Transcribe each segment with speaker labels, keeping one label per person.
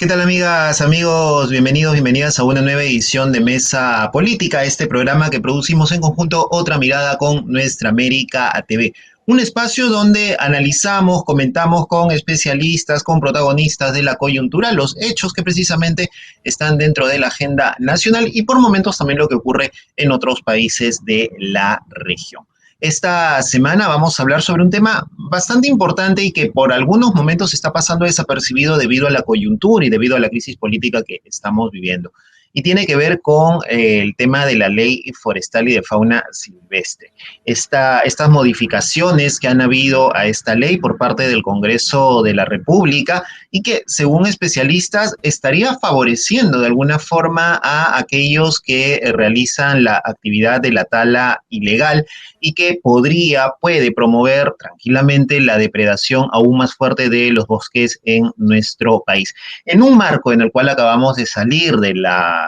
Speaker 1: ¿Qué tal amigas, amigos? Bienvenidos, bienvenidas a una nueva edición de Mesa Política, este programa que producimos en conjunto Otra Mirada con Nuestra América TV. Un espacio donde analizamos, comentamos con especialistas, con protagonistas de la coyuntura, los hechos que precisamente están dentro de la agenda nacional y por momentos también lo que ocurre en otros países de la región. Esta semana vamos a hablar sobre un tema bastante importante y que por algunos momentos está pasando desapercibido debido a la coyuntura y debido a la crisis política que estamos viviendo. Y tiene que ver con el tema de la ley forestal y de fauna silvestre. Estas modificaciones que han habido a esta ley por parte del Congreso de la República y que, según especialistas, estaría favoreciendo de alguna forma a aquellos que realizan la actividad de la tala ilegal y que puede promover tranquilamente la depredación aún más fuerte de los bosques en nuestro país. En un marco en el cual acabamos de salir de la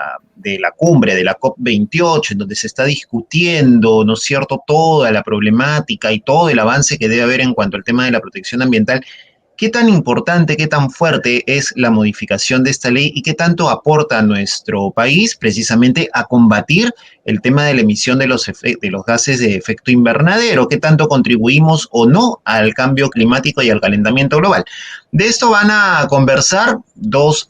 Speaker 1: cumbre, de la COP28, en donde se está discutiendo, ¿no es cierto?, toda la problemática y todo el avance que debe haber en cuanto al tema de la protección ambiental. ¿Qué tan importante, qué tan fuerte es la modificación de esta ley y qué tanto aporta a nuestro país precisamente a combatir el tema de la emisión de los gases de efecto invernadero? ¿Qué tanto contribuimos o no al cambio climático y al calentamiento global? De esto van a conversar dos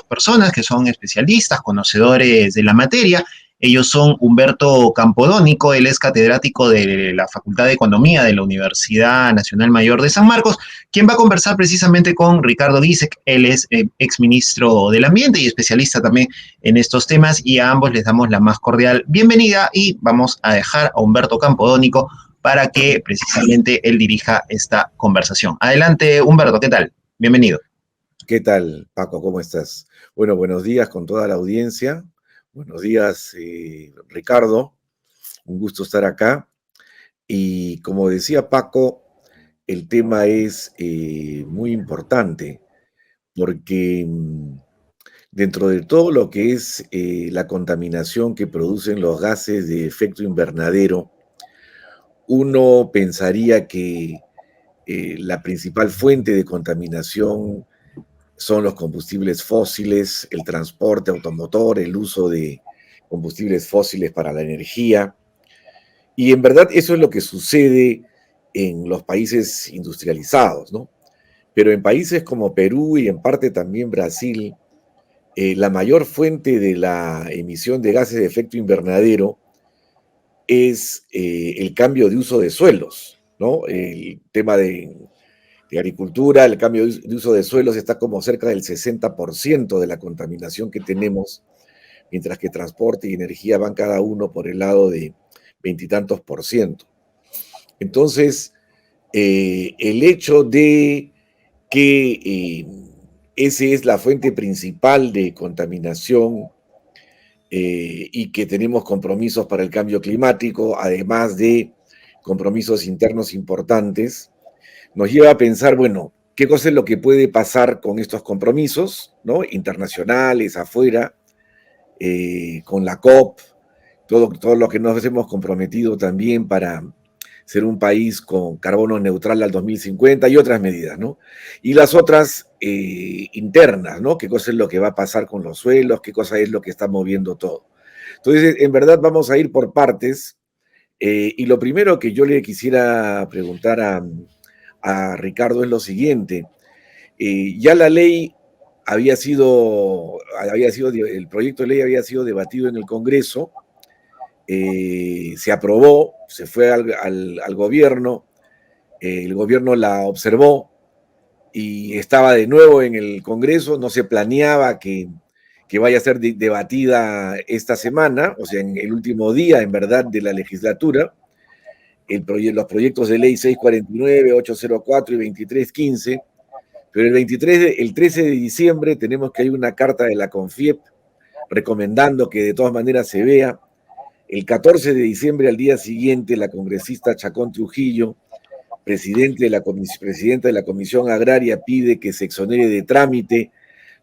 Speaker 1: personas que son especialistas, conocedores de la materia. Ellos son Humberto Campodónico, él es catedrático de la Facultad de Economía de la Universidad Nacional Mayor de San Marcos, quien va a conversar precisamente con Ricardo Gisek. Él es exministro del Ambiente y especialista también en estos temas, y a ambos les damos la más cordial bienvenida y vamos a dejar a Humberto Campodónico para que precisamente él dirija esta conversación. Adelante, Humberto, ¿qué tal? Bienvenido.
Speaker 2: ¿Qué tal, Paco? ¿Cómo estás? Bueno, buenos días con toda la audiencia. Buenos días, Ricardo. Un gusto estar acá. Y como decía Paco, el tema es muy importante porque dentro de todo lo que es la contaminación que producen los gases de efecto invernadero, uno pensaría que la principal fuente de contaminación son los combustibles fósiles, el transporte automotor, el uso de combustibles fósiles para la energía. Y en verdad eso es lo que sucede en los países industrializados, ¿no? Pero en países como Perú y en parte también Brasil, la mayor fuente de la emisión de gases de efecto invernadero es el cambio de uso de suelos, ¿no? El tema de agricultura, el cambio de uso de suelos está como cerca del 60% de la contaminación que tenemos, mientras que transporte y energía van cada uno por el lado de veintitantos por ciento. Entonces, el hecho de que esa es la fuente principal de contaminación y que tenemos compromisos para el cambio climático, además de compromisos internos importantes, nos lleva a pensar, bueno, qué cosa es lo que puede pasar con estos compromisos, ¿no? Internacionales, afuera, con la COP, todo lo que nos hemos comprometido también para ser un país con carbono neutral al 2050 y otras medidas, ¿no? Y las otras internas, ¿no? ¿Qué cosa es lo que va a pasar con los suelos? ¿Qué cosa es lo que está moviendo todo? Entonces, en verdad vamos a ir por partes. Y lo primero que yo le quisiera preguntar Ricardo es lo siguiente. Ya la ley el proyecto de ley había sido debatido en el Congreso, se aprobó, se fue al gobierno, el gobierno la observó y estaba de nuevo en el Congreso, no se planeaba que vaya a ser debatida esta semana, o sea, en el último día, en verdad, de la legislatura. Los proyectos de ley 649, 804 y 2315, pero el 13 de diciembre tenemos que hay una carta de la CONFIEP recomendando que de todas maneras se vea. El 14 de diciembre, al día siguiente, la congresista Chacón Trujillo, presidenta de la Comisión Agraria, pide que se exonere de trámite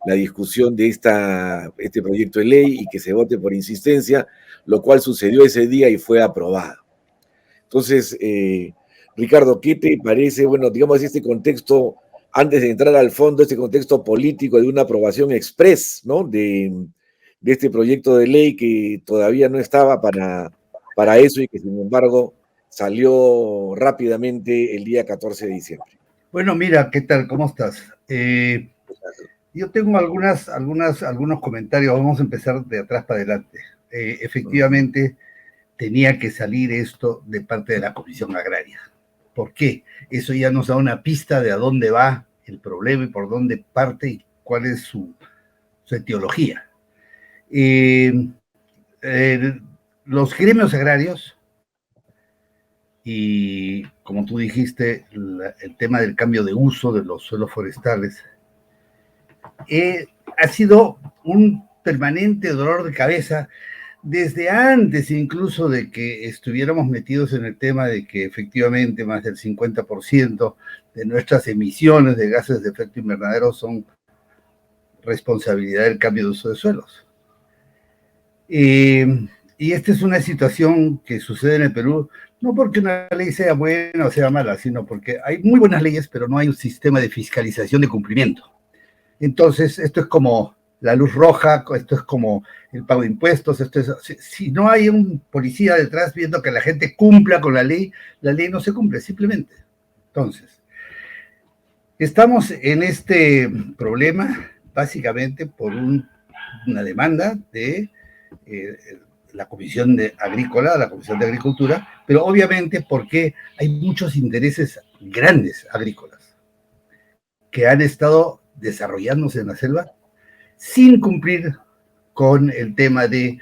Speaker 2: la discusión de este proyecto de ley y que se vote por insistencia, lo cual sucedió ese día y fue aprobado. Entonces, Ricardo, ¿qué te parece? Bueno, digamos, este contexto antes de entrar al fondo, este contexto político de una aprobación express, ¿no? De este proyecto de ley que todavía no estaba para eso y que sin embargo salió rápidamente el día 14 de diciembre.
Speaker 3: Bueno, mira, ¿qué tal? ¿Cómo estás? Yo tengo algunos comentarios, vamos a empezar de atrás para adelante. Efectivamente, tenía que salir esto de parte de la Comisión Agraria. ¿Por qué? Eso ya nos da una pista de a dónde va el problema y por dónde parte y cuál es su etiología. Los gremios agrarios y, como tú dijiste, el tema del cambio de uso de los suelos forestales ha sido un permanente dolor de cabeza desde antes incluso de que estuviéramos metidos en el tema de que efectivamente más del 50% de nuestras emisiones de gases de efecto invernadero son responsabilidad del cambio de uso de suelos. Y esta es una situación que sucede en el Perú, no porque una ley sea buena o sea mala, sino porque hay muy buenas leyes, pero no hay un sistema de fiscalización de cumplimiento. Entonces, esto es como la luz roja, esto es como el pago de impuestos, si no hay un policía detrás viendo que la gente cumpla con la ley no se cumple, simplemente. Entonces, estamos en este problema básicamente por una demanda de la Comisión Agrícola, la Comisión de Agricultura, pero obviamente porque hay muchos intereses grandes agrícolas que han estado desarrollándose en la selva sin cumplir con el tema de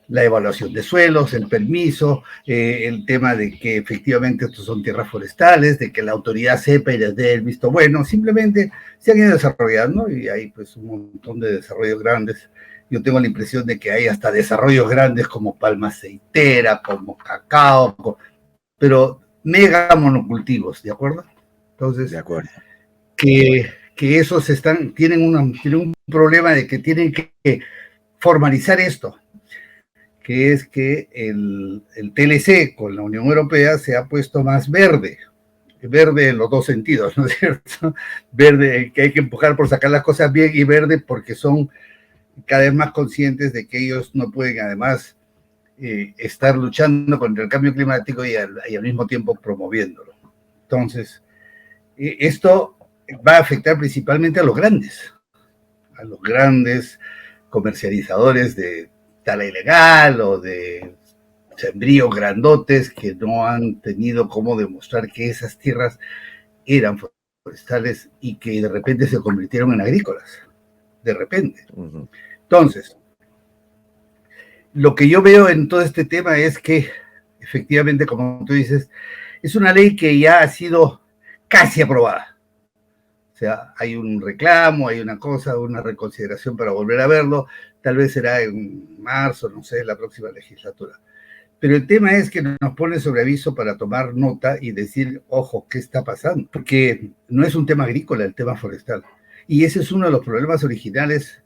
Speaker 3: la evaluación de suelos, el permiso, el tema de que efectivamente estos son tierras forestales, de que la autoridad sepa y les dé el visto bueno, simplemente se han ido desarrollando y hay pues un montón de desarrollos grandes. Yo tengo la impresión de que hay hasta desarrollos grandes como palma aceitera, como cacao, pero mega monocultivos, ¿de acuerdo? Entonces,
Speaker 2: de acuerdo.
Speaker 3: Que esos tienen un problema de que tienen que formalizar esto, que es que el TLC con la Unión Europea se ha puesto más verde en los dos sentidos, ¿no es cierto? Verde, que hay que empujar por sacar las cosas bien, y verde porque son cada vez más conscientes de que ellos no pueden además estar luchando contra el cambio climático y al mismo tiempo promoviéndolo. Entonces, esto va a afectar principalmente a los grandes comercializadores de tala ilegal o de sembríos grandotes que no han tenido cómo demostrar que esas tierras eran forestales y que de repente se convirtieron en agrícolas. De repente. Entonces, lo que yo veo en todo este tema es que, efectivamente, como tú dices, es una ley que ya ha sido casi aprobada. O sea, hay un reclamo, hay una reconsideración para volver a verlo, tal vez será en marzo, no sé, la próxima legislatura. Pero el tema es que nos pone sobre aviso para tomar nota y decir, ojo, ¿qué está pasando? Porque no es un tema agrícola, el tema forestal. Y ese es uno de los problemas originales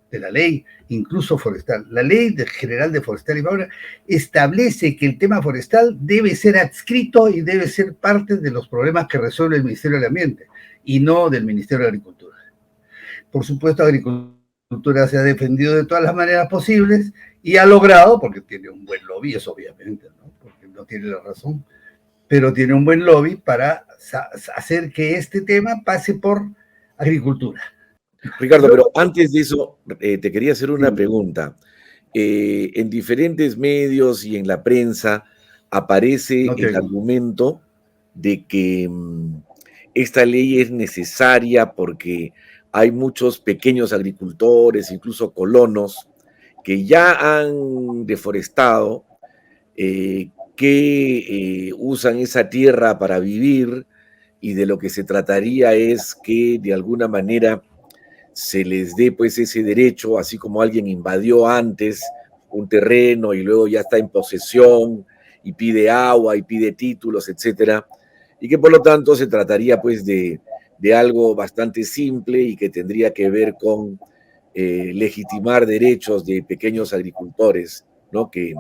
Speaker 3: de la ley, incluso forestal. La ley general de forestal y fauna establece que el tema forestal debe ser adscrito y debe ser parte de los problemas que resuelve el Ministerio del Ambiente y no del Ministerio de Agricultura. Por supuesto, Agricultura se ha defendido de todas las maneras posibles y ha logrado, porque tiene un buen lobby, eso obviamente, ¿no? Porque no tiene la razón, pero tiene un buen lobby para hacer que este tema pase por Agricultura.
Speaker 2: Ricardo, pero antes de eso, te quería hacer una pregunta. En diferentes medios y en la prensa aparece el argumento de que esta ley es necesaria porque hay muchos pequeños agricultores, incluso colonos, que ya han deforestado, que usan esa tierra para vivir, y de lo que se trataría es que de alguna manera se les dé pues ese derecho, así como alguien invadió antes un terreno y luego ya está en posesión y pide agua y pide títulos, etcétera, y que por lo tanto se trataría pues de algo bastante simple y que tendría que ver con legitimar derechos de pequeños agricultores, ¿no? que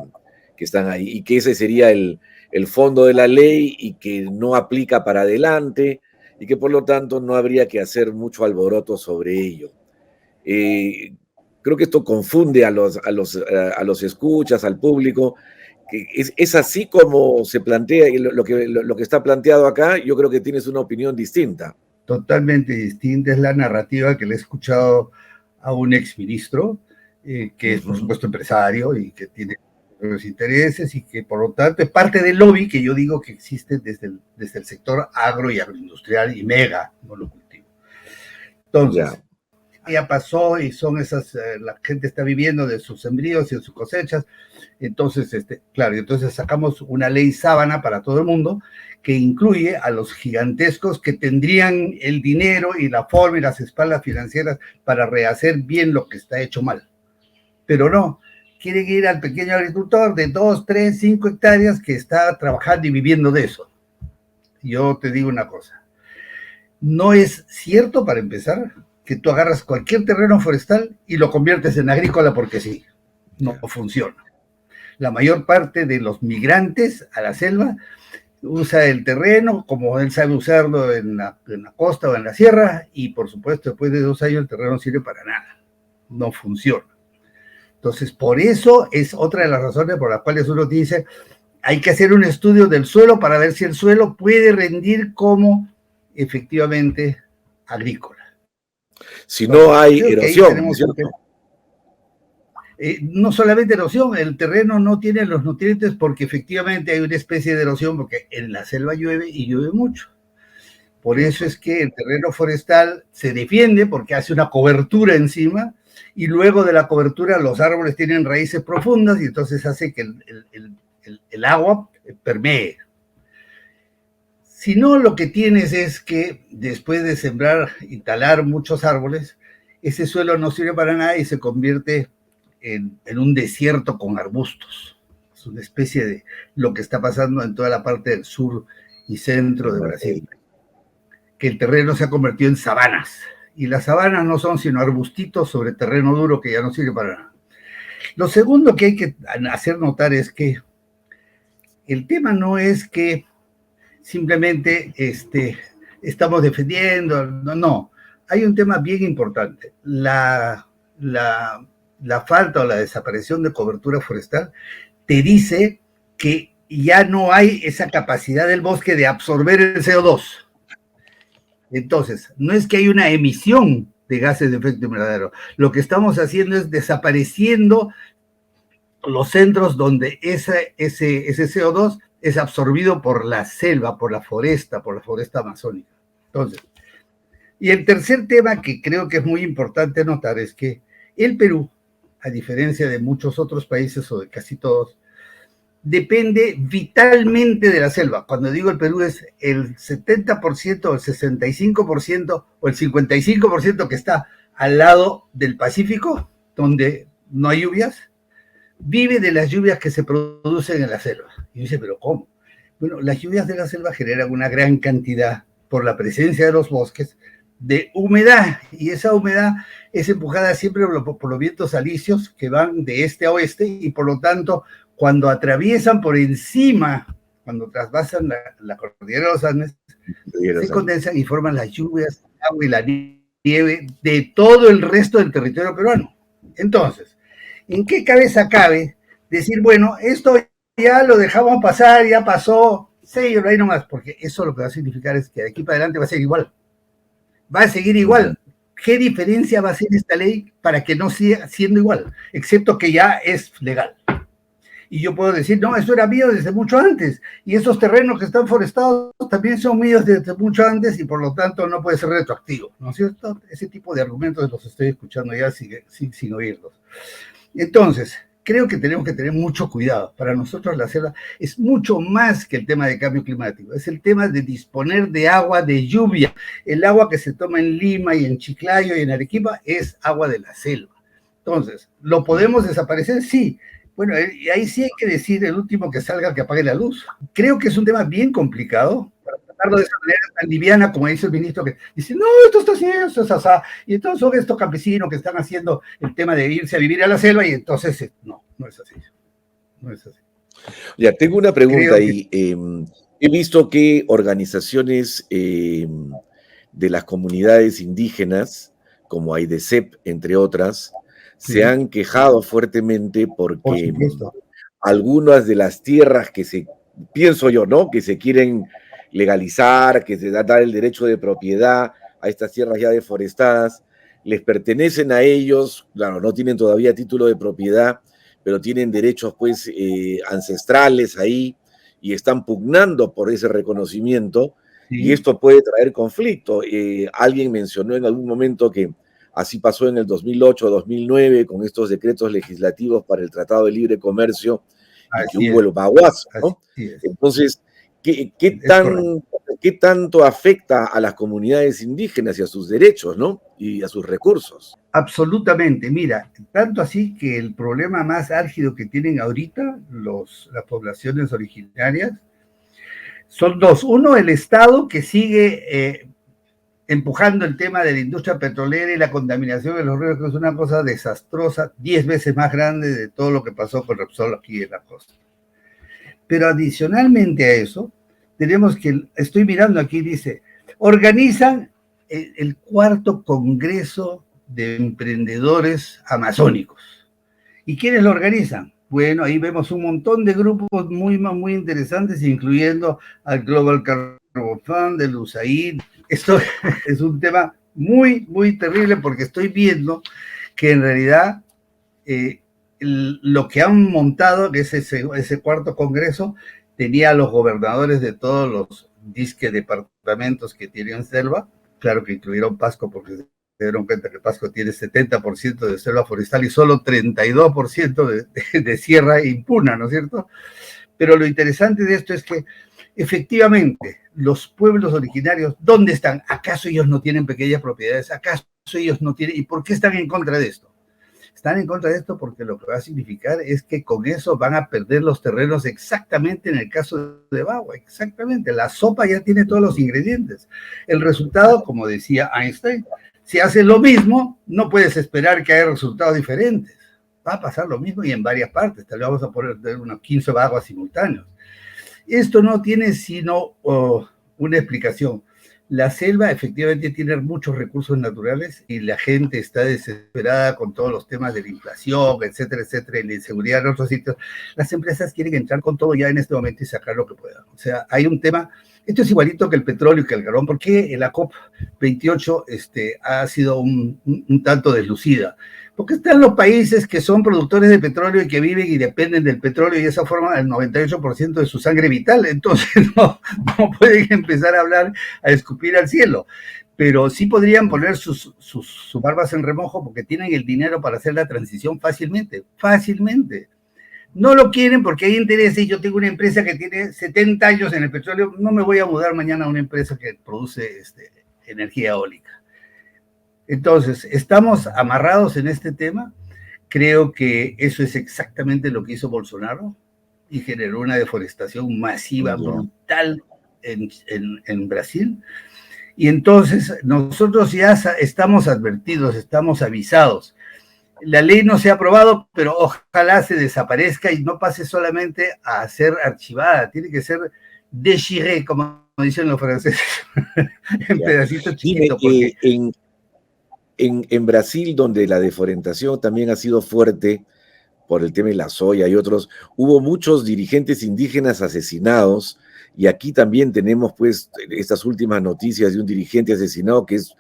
Speaker 2: están ahí, y que ese sería el fondo de la ley y que no aplica para adelante, y que por lo tanto no habría que hacer mucho alboroto sobre ello. Creo que esto confunde a los escuchas, al público. Es así como se plantea lo que está planteado acá. Yo creo que tienes una opinión distinta.
Speaker 3: Totalmente distinta es la narrativa que le he escuchado a un exministro, que es por supuesto empresario y que tiene los intereses y que por lo tanto es parte del lobby que yo digo que existe desde el sector agro y agroindustrial y mega monocultivo. Entonces, ya pasó y son esas, la gente está viviendo de sus sembríos y de sus cosechas, entonces, claro, entonces sacamos una ley sábana para todo el mundo que incluye a los gigantescos que tendrían el dinero y la forma y las espaldas financieras para rehacer bien lo que está hecho mal. Pero no, quieren ir al pequeño agricultor de 2, 3, 5 hectáreas que está trabajando y viviendo de eso. Yo te digo una cosa, no es cierto, para empezar, que tú agarras cualquier terreno forestal y lo conviertes en agrícola porque sí. No funciona. La mayor parte de los migrantes a la selva usa el terreno como él sabe usarlo en la costa o en la sierra, y por supuesto después de 2 años el terreno no sirve para nada. No funciona. Entonces, por eso es otra de las razones por las cuales uno dice hay que hacer un estudio del suelo para ver si el suelo puede rendir como efectivamente agrícola.
Speaker 2: Si no hay erosión, ¿no es cierto?
Speaker 3: No solamente erosión, el terreno no tiene los nutrientes porque efectivamente hay una especie de erosión porque en la selva llueve y llueve mucho. Por eso es que el terreno forestal se defiende porque hace una cobertura encima y luego de la cobertura los árboles tienen raíces profundas y entonces hace que el agua permee. Si no, lo que tienes es que después de sembrar y talar muchos árboles, ese suelo no sirve para nada y se convierte en un desierto con arbustos. Es una especie de lo que está pasando en toda la parte del sur y centro de Brasil, que el terreno se ha convertido en sabanas, y las sabanas no son sino arbustitos sobre terreno duro que ya no sirve para nada. Lo segundo que hay que hacer notar es que el tema no es que simplemente estamos defendiendo, no. Hay un tema bien importante. La falta o la desaparición de cobertura forestal te dice que ya no hay esa capacidad del bosque de absorber el CO2. Entonces, no es que hay una emisión de gases de efecto invernadero. Lo que estamos haciendo es desapareciendo los centros donde ese CO2 es absorbido por la selva, por la foresta amazónica. Entonces, y el tercer tema que creo que es muy importante notar es que el Perú, a diferencia de muchos otros países o de casi todos, depende vitalmente de la selva. Cuando digo el Perú es el 70% o el 65% o el 55% que está al lado del Pacífico, donde no hay lluvias, vive de las lluvias que se producen en la selva. Y dice, ¿pero cómo? Bueno, las lluvias de la selva generan una gran cantidad, por la presencia de los bosques, de humedad, y esa humedad es empujada siempre por los vientos alisios que van de este a oeste, y por lo tanto, cuando atraviesan por encima, cuando trasvasan la cordillera de los Andes, se condensan y forman las lluvias, el agua y la nieve de todo el resto del territorio peruano. Entonces, ¿en qué cabeza cabe decir, bueno, esto ya lo dejamos pasar, ya pasó, sí, ahí nomás? Porque eso lo que va a significar es que de aquí para adelante va a ser igual. Va a seguir igual. ¿Qué diferencia va a hacer esta ley para que no siga siendo igual? Excepto que ya es legal. Y yo puedo decir, no, eso era mío desde mucho antes. Y esos terrenos que están forestados también son míos desde mucho antes y por lo tanto no puede ser retroactivo, ¿no es cierto? Ese tipo de argumentos los estoy escuchando ya sin oírlos. Entonces, creo que tenemos que tener mucho cuidado. Para nosotros la selva es mucho más que el tema de cambio climático. Es el tema de disponer de agua de lluvia. El agua que se toma en Lima y en Chiclayo y en Arequipa es agua de la selva. Entonces, ¿lo podemos desaparecer? Sí. Bueno, ahí sí hay que decir el último que salga que apague la luz. Creo que es un tema bien complicado para tratarlo de esa manera tan liviana como dice el ministro, que dice, no, esto está haciendo, esto es asá. Y entonces son estos campesinos que están haciendo el tema de irse a vivir a la selva y entonces, no es así. No es así.
Speaker 2: Ya, tengo una pregunta ahí. He visto que organizaciones de las comunidades indígenas, como AIDESEP, entre otras, se han quejado fuertemente porque algunas de las tierras pienso yo, ¿no?, que se quieren legalizar, que se da el derecho de propiedad a estas tierras ya deforestadas, les pertenecen a ellos, claro, no tienen todavía título de propiedad, pero tienen derechos pues ancestrales ahí y están pugnando por ese reconocimiento, y esto puede traer conflicto. Alguien mencionó en algún momento que así pasó en el 2008-2009 con estos decretos legislativos para el Tratado de Libre Comercio, y que hubo el baguazo, ¿no? Entonces, ¿qué tanto afecta a las comunidades indígenas y a sus derechos, ¿no?, y a sus recursos?
Speaker 3: Absolutamente, mira, tanto así que el problema más álgido que tienen ahorita las poblaciones originarias son dos. Uno, el Estado, que sigue empujando el tema de la industria petrolera y la contaminación de los ríos, que es una cosa desastrosa, 10 veces más grande de todo lo que pasó con Repsol aquí en la costa. Pero adicionalmente a eso, tenemos que, estoy mirando aquí, dice, organizan el cuarto Congreso de Emprendedores Amazónicos. ¿Y quiénes lo organizan? Bueno, ahí vemos un montón de grupos muy interesantes, incluyendo al Global Carbon Fund, el USAID. Esto es un tema muy terrible, porque estoy viendo que en realidad lo que han montado, que es ese cuarto congreso, tenía a los gobernadores de todos los departamentos que tienen selva, claro que incluyeron Pasco, porque se dieron cuenta que Pasco tiene 70% de selva forestal y solo 32% de sierra impuna, ¿no es cierto? Pero lo interesante de esto es que efectivamente los pueblos originarios, ¿dónde están? ¿Acaso ellos no tienen pequeñas propiedades? ¿Acaso ellos no tienen? ¿Y por qué están en contra de esto? Están en contra de esto porque lo que va a significar es que con eso van a perder los terrenos, exactamente en el caso de Bagua, exactamente. La sopa ya tiene todos los ingredientes. El resultado, como decía Einstein, si haces lo mismo, no puedes esperar que haya resultados diferentes. Va a pasar lo mismo y en varias partes. Tal vez vamos a poner unos 15 Baguas simultáneos. Esto no tiene sino una explicación. La selva efectivamente tiene muchos recursos naturales y la gente está desesperada con todos los temas de la inflación, etcétera, y la inseguridad en otros sitios. Las empresas quieren entrar con todo ya en este momento y sacar lo que puedan. O sea, hay un tema, esto es igualito que el petróleo y que el carbón. ¿Por qué la COP28 ha sido un tanto deslucida? Porque están los países que son productores de petróleo y que viven y dependen del petróleo, y esa forma el 98% de su sangre vital. Entonces no pueden empezar a hablar, a escupir al cielo. Pero sí podrían poner sus barbas en remojo, porque tienen el dinero para hacer la transición fácilmente. No lo quieren porque hay intereses. Yo tengo una empresa que tiene 70 años en el petróleo, no me voy a mudar mañana a una empresa que produce energía eólica. Entonces, estamos amarrados en este tema. Creo que eso es exactamente lo que hizo Bolsonaro y generó una deforestación masiva, brutal en Brasil. Y entonces nosotros ya estamos advertidos, estamos avisados. La ley no se ha aprobado, pero ojalá se desaparezca y no pase solamente a ser archivada, tiene que ser déchirée, como dicen los franceses, en pedacitos chiquitos.
Speaker 2: Porque en Brasil, donde la deforestación también ha sido fuerte por el tema de la soya y otros, hubo muchos dirigentes indígenas asesinados, y aquí también tenemos pues estas últimas noticias de un dirigente asesinado que es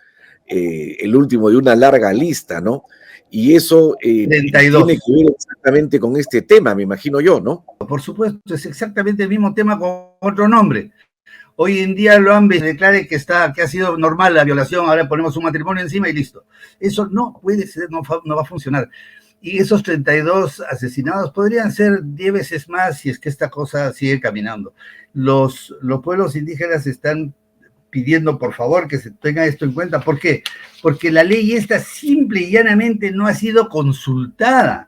Speaker 2: el último de una larga lista, ¿no? Y eso tiene que ver exactamente con este tema, me imagino yo, ¿no?
Speaker 3: Por supuesto, es exactamente el mismo tema con otro nombre. Hoy en día lo han declarado que ha sido normal la violación, ahora ponemos un matrimonio encima y listo. Eso no puede ser, no va a funcionar. Y esos 32 asesinados podrían ser 10 veces más si es que esta cosa sigue caminando. Los pueblos indígenas están pidiendo, por favor, que se tenga esto en cuenta. ¿Por qué? Porque la ley esta simple y llanamente no ha sido consultada.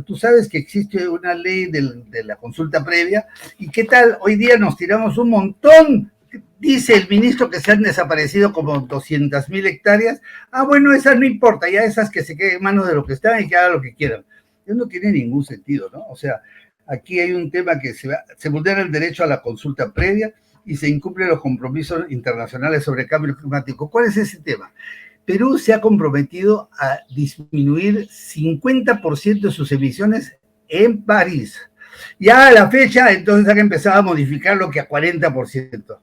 Speaker 3: Tú sabes que existe una ley de la consulta previa, y ¿qué tal? Hoy día nos tiramos un montón. Dice el ministro que se han desaparecido como 200.000 hectáreas. Bueno, esas no importa, ya esas que se queden en manos de los que están y que hagan lo que quieran. Eso no tiene ningún sentido, ¿no? O sea, aquí hay un tema que se vulnera el derecho a la consulta previa, y se incumplen los compromisos internacionales sobre cambio climático. ¿Cuál es ese tema? Perú se ha comprometido a disminuir 50% de sus emisiones en París. Ya a la fecha, entonces han empezado a modificarlo que a 40%.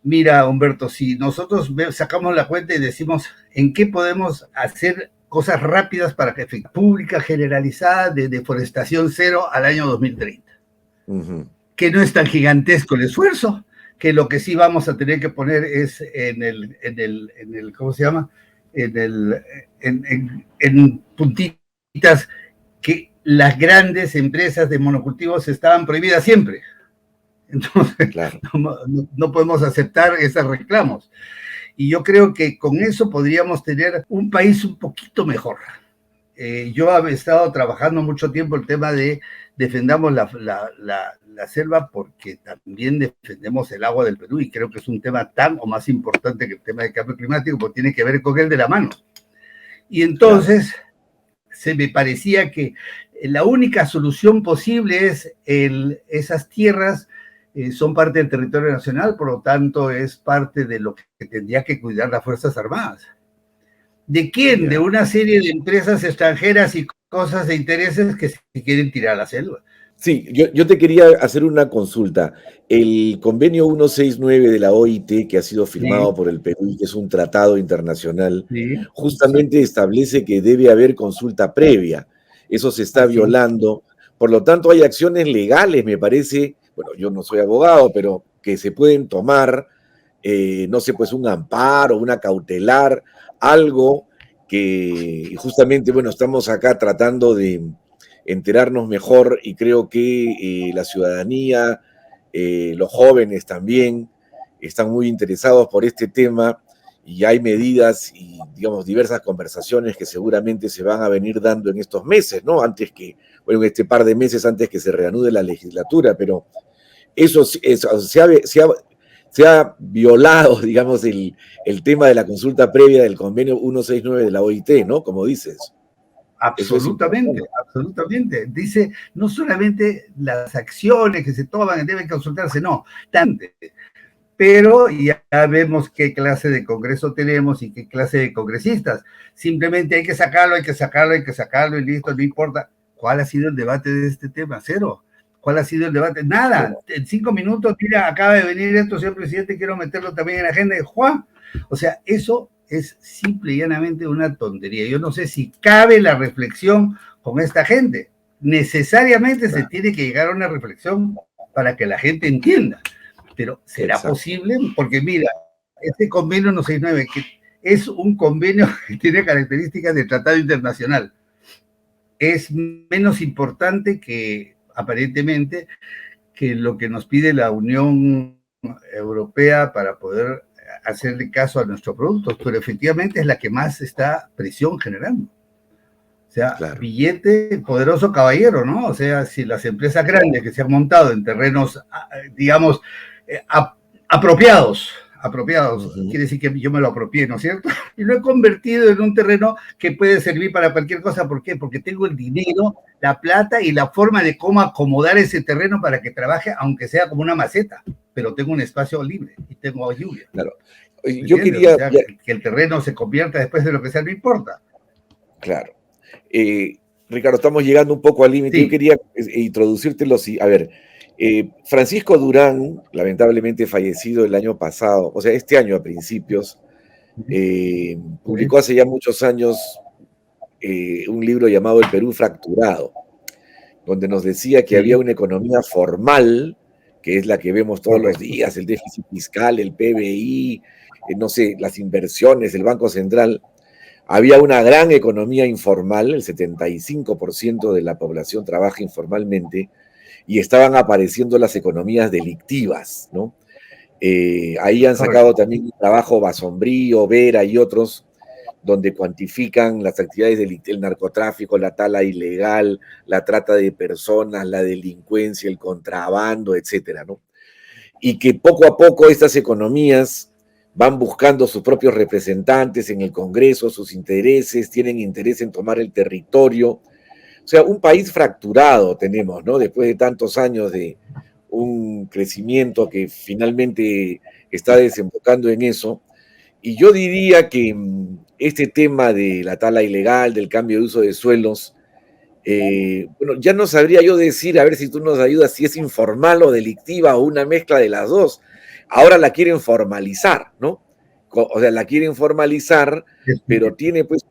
Speaker 3: Mira, Humberto, si nosotros sacamos la cuenta y decimos en qué podemos hacer cosas rápidas para que efectiva pública generalizada de deforestación cero al año 2030. Que no es tan gigantesco el esfuerzo, que lo que sí vamos a tener que poner es ¿cómo se llama? En puntitas que las grandes empresas de monocultivos estaban prohibidas siempre. Entonces, claro, no podemos aceptar esos reclamos. Y yo creo que con eso podríamos tener un país un poquito mejor. Yo he estado trabajando mucho tiempo el tema de defendamos la selva porque también defendemos el agua del Perú y creo que es un tema tan o más importante que el tema del cambio climático porque tiene que ver con el de la mano. Y entonces se me parecía que la única solución posible es esas tierras son parte del territorio nacional, por lo tanto es parte de lo que tendría que cuidar las Fuerzas Armadas. ¿De quién? De una serie de empresas extranjeras y cosas de intereses que se quieren tirar a la selva.
Speaker 2: Sí, yo te quería hacer una consulta. El convenio 169 de la OIT, que ha sido firmado por el Perú y que es un tratado internacional, justamente establece que debe haber consulta previa. Eso se está violando. Por lo tanto, hay acciones legales, me parece, bueno, yo no soy abogado, pero que se pueden tomar, no sé, pues un amparo, una cautelar, algo que justamente, bueno, estamos acá tratando de enterarnos mejor y creo que la ciudadanía, los jóvenes también están muy interesados por este tema y hay medidas y, digamos, diversas conversaciones que seguramente se van a venir dando en estos meses, ¿no? Antes que, bueno, en este par de meses antes que se reanude la legislatura, pero eso se ha violado, digamos, el tema de la consulta previa del convenio 169 de la OIT, ¿no? Como dices.
Speaker 3: Absolutamente, absolutamente. Dice, no solamente las acciones que se toman deben consultarse, no, tanto. Pero ya vemos qué clase de congreso tenemos y qué clase de congresistas. Simplemente hay que sacarlo, hay que sacarlo, hay que sacarlo y listo, no importa. ¿Cuál ha sido el debate de este tema? Cero. ¿Cuál ha sido el debate? Nada. En 5 minutos, mira, acaba de venir esto, señor presidente, quiero meterlo también en la agenda de Juan. O sea, eso es simple y llanamente una tontería. Yo no sé si cabe la reflexión con esta gente. Necesariamente se tiene que llegar a una reflexión para que la gente entienda. Pero ¿será posible? Porque mira, este convenio 169, que es un convenio que tiene características de tratado internacional, es menos importante que, aparentemente, que lo que nos pide la Unión Europea para poder hacerle caso a nuestros productos, pero efectivamente es la que más está presión generando. O sea, billete, poderoso caballero, ¿no? O sea, si las empresas grandes que se han montado en terrenos, digamos, apropiados, quiere decir que yo me lo apropié, ¿no es cierto? Y lo he convertido en un terreno que puede servir para cualquier cosa. ¿Por qué? Porque tengo el dinero, la plata y la forma de cómo acomodar ese terreno para que trabaje, aunque sea como una maceta, pero tengo un espacio libre y tengo lluvia.
Speaker 2: Claro. Yo quería...
Speaker 3: O sea, que el terreno se convierta después de lo que sea, no importa.
Speaker 2: Claro. Ricardo, estamos llegando un poco al límite. Sí. Yo quería introducírtelo. A ver, Francisco Durán, lamentablemente fallecido el año pasado, o sea, este año a principios, publicó hace ya muchos años un libro llamado El Perú Fracturado, donde nos decía que había una economía formal, que es la que vemos todos los días, el déficit fiscal, el PBI, no sé, las inversiones, el Banco Central. Había una gran economía informal, el 75% de la población trabaja informalmente, y estaban apareciendo las economías delictivas, ¿no? Ahí han sacado también un trabajo Basombrío, Vera y otros, donde cuantifican las actividades del narcotráfico, la tala ilegal, la trata de personas, la delincuencia, el contrabando, etcétera, ¿no? Y que poco a poco estas economías van buscando sus propios representantes en el Congreso, sus intereses, tienen interés en tomar el territorio. O sea, un país fracturado tenemos, ¿no? Después de tantos años de un crecimiento que finalmente está desembocando en eso. Y yo diría que este tema de la tala ilegal, del cambio de uso de suelos, bueno, ya no sabría yo decir, a ver si tú nos ayudas, si es informal o delictiva o una mezcla de las dos. Ahora la quieren formalizar, ¿no? O sea, la quieren formalizar, pero tiene pues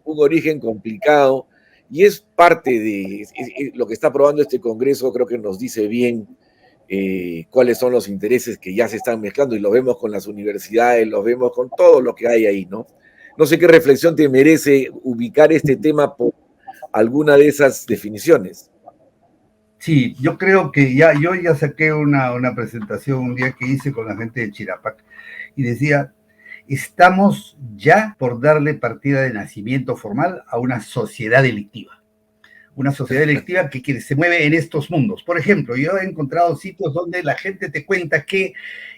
Speaker 2: un origen complicado y es parte de lo que está aprobando este Congreso. Creo que nos dice bien cuáles son los intereses que ya se están mezclando, y lo vemos con las universidades, lo vemos con todo lo que hay ahí, ¿no? No sé qué reflexión te merece ubicar este tema por alguna de esas definiciones.
Speaker 3: Sí, yo creo que yo ya saqué una presentación un día que hice con la gente de Chirapac y decía, estamos ya por darle partida de nacimiento formal a una sociedad delictiva. Una sociedad delictiva que se mueve en estos mundos. Por ejemplo, yo he encontrado sitios donde la gente te cuenta que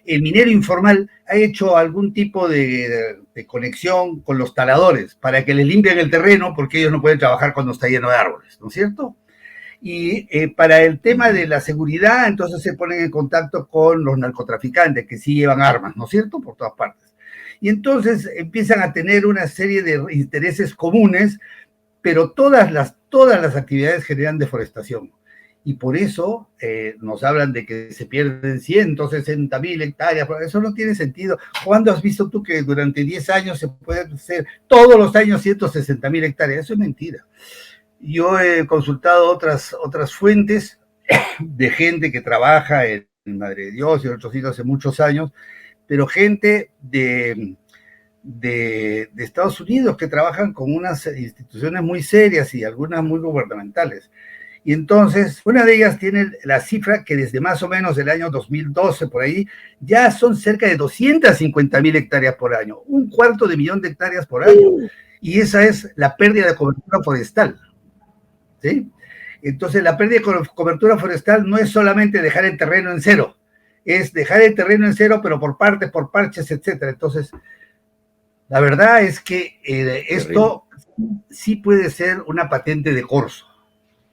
Speaker 3: el minero informal ha hecho algún tipo de conexión con los taladores para que les limpien el terreno porque ellos no pueden trabajar cuando está lleno de árboles, ¿no es cierto? Y para el tema de la seguridad, entonces se ponen en contacto con los narcotraficantes que sí llevan armas, ¿no es cierto? Por todas partes. Y entonces empiezan a tener una serie de intereses comunes, pero todas las actividades generan deforestación. Y por eso nos hablan de que se pierden 160.000 hectáreas. Eso no tiene sentido. ¿Cuándo has visto tú que durante 10 años se pueden hacer todos los años 160.000 hectáreas? Eso es mentira. Yo he consultado otras fuentes de gente que trabaja en Madre de Dios y en otros sitios hace muchos años, pero gente de Estados Unidos que trabajan con unas instituciones muy serias y algunas muy gubernamentales. Y entonces, una de ellas tiene la cifra que desde más o menos el año 2012, por ahí, ya son cerca de 250.000 hectáreas por año, 250.000 hectáreas por año. Y esa es la pérdida de cobertura forestal, ¿sí? Entonces, la pérdida de cobertura forestal no es solamente dejar el terreno en cero, es dejar el terreno en cero, pero por partes, por parches, etcétera. Entonces, la verdad es que esto sí puede ser una patente de corso.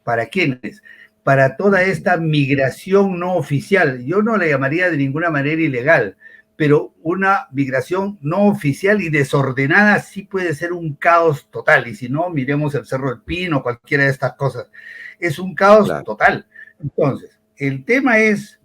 Speaker 3: ¿Para quiénes? Para toda esta migración no oficial. Yo no la llamaría de ninguna manera ilegal, pero una migración no oficial y desordenada sí puede ser un caos total. Y si no, miremos el Cerro del Pino, cualquiera de estas cosas. Es un caos total. Entonces, el tema es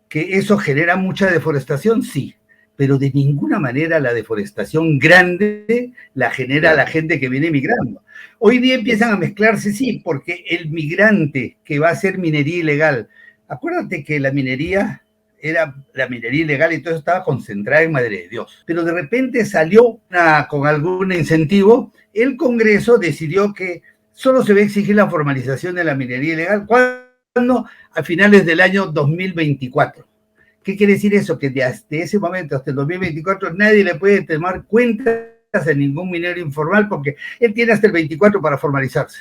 Speaker 3: que eso genera mucha deforestación, sí, pero de ninguna manera la deforestación grande la genera la gente que viene migrando. Hoy día empiezan a mezclarse, sí, porque el migrante que va a hacer minería ilegal, acuérdate que la minería era la minería ilegal y todo eso estaba concentrada en Madre de Dios, pero de repente salió con algún incentivo, el Congreso decidió que solo se va a exigir la formalización de la minería ilegal, ¿cuándo? A finales del año 2024. ¿Qué quiere decir eso? Que desde ese momento hasta el 2024 nadie le puede tomar cuentas a ningún minero informal porque él tiene hasta el 24 para formalizarse.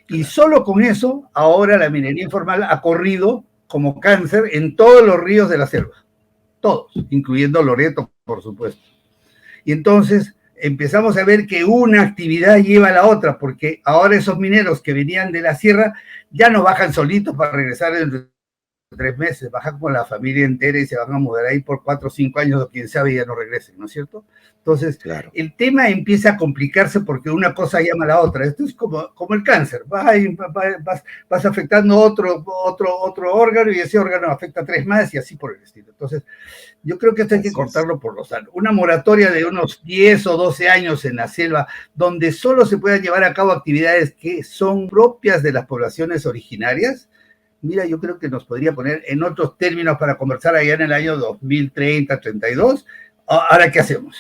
Speaker 3: Y solo con eso, ahora la minería informal ha corrido como cáncer en todos los ríos de la selva. Todos, incluyendo Loreto, por supuesto. Y entonces empezamos a ver que una actividad lleva a la otra, porque ahora esos mineros que venían de la sierra ya no bajan solitos para regresar en 3 meses, bajan con la familia entera y se van a mudar ahí por 4 o 5 años, o quién sabe, ya no regresen, ¿no es cierto? Entonces, el tema empieza a complicarse porque una cosa llama a la otra. Esto es como el cáncer, vas afectando otro órgano y ese órgano afecta 3 más y así por el estilo. Entonces, yo creo que esto hay que cortarlo por lo sano. Una moratoria de unos 10 o 12 años en la selva, donde solo se puedan llevar a cabo actividades que son propias de las poblaciones originarias. Mira, yo creo que nos podría poner en otros términos para conversar allá en el año 2030, 32. Ahora, ¿qué hacemos?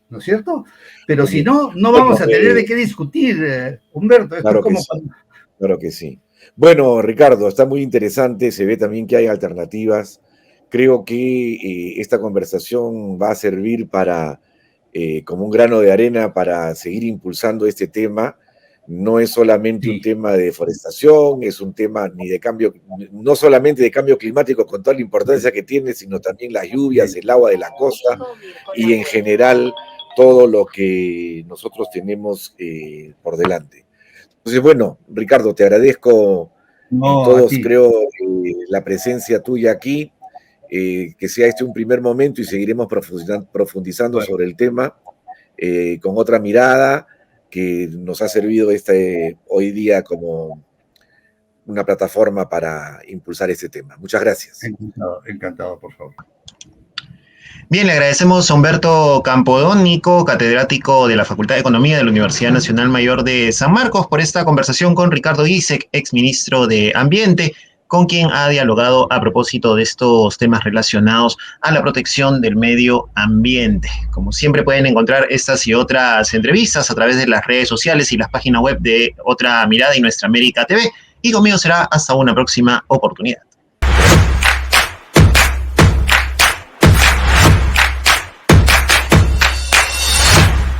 Speaker 3: ¿No es cierto? Pero si no, no vamos a tener de qué discutir, Humberto. Esto
Speaker 2: claro,
Speaker 3: es como
Speaker 2: que sí, claro que sí. Bueno, Ricardo, está muy interesante. Se ve también que hay alternativas. Creo que esta conversación va a servir para, como un grano de arena para seguir impulsando este tema. No es solamente un tema de deforestación, es un tema ni de cambio, no solamente de cambio climático con toda la importancia que tiene, sino también las lluvias, el agua de la costa y en general todo lo que nosotros tenemos por delante. Entonces, bueno, Ricardo, te agradezco.
Speaker 3: No,
Speaker 2: Todos creo la presencia tuya aquí, que sea este un primer momento y seguiremos profundizando sobre el tema con otra mirada que nos ha servido hoy día como una plataforma para impulsar este tema. Muchas gracias.
Speaker 3: Encantado, por favor.
Speaker 1: Bien, le agradecemos a Humberto Campodónico, catedrático de la Facultad de Economía de la Universidad Nacional Mayor de San Marcos, por esta conversación con Ricardo Giesecke, exministro de Ambiente, con quien ha dialogado a propósito de estos temas relacionados a la protección del medio ambiente. Como siempre, pueden encontrar estas y otras entrevistas a través de las redes sociales y las páginas web de Otra Mirada y Nuestra América TV. Y conmigo será hasta una próxima oportunidad.